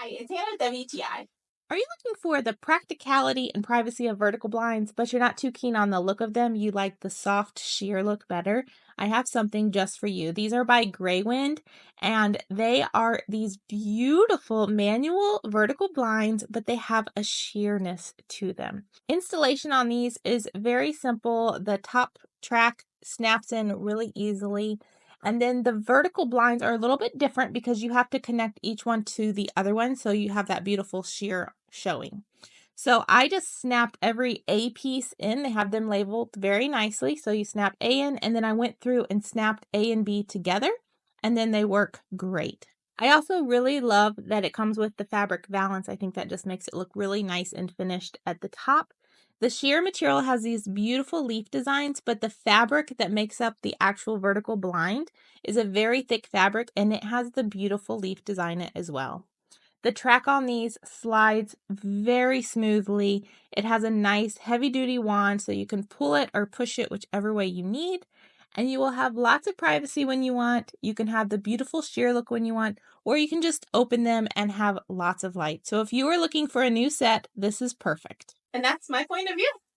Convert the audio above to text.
Hi, it's Hannah WTI. Are you looking for the practicality and privacy of vertical blinds, but you're not too keen on the look of them? You like the soft sheer look better? I have something just for you. These are by Graywind, and they are these beautiful manual vertical blinds, but they have a sheerness to them. Installation on these is very simple. The top track snaps in really easily. And then the vertical blinds are a little bit different because you have to connect each one to the other one so you have that beautiful sheer showing. So I just snapped every A piece in. They have them labeled very nicely. So you snap A in, and then I went through and snapped A and B together, and then they work great. I also really love that it comes with the fabric valance. I think that just makes it look really nice and finished at the top. The sheer material has these beautiful leaf designs, but the fabric that makes up the actual vertical blind is a very thick fabric, and it has the beautiful leaf design as well. The track on these slides very smoothly. It has a nice heavy duty wand so you can pull it or push it whichever way you need. And you will have lots of privacy when you want. You can have the beautiful sheer look when you want, or you can just open them and have lots of light. So if you are looking for a new set, this is perfect. And that's my point of view.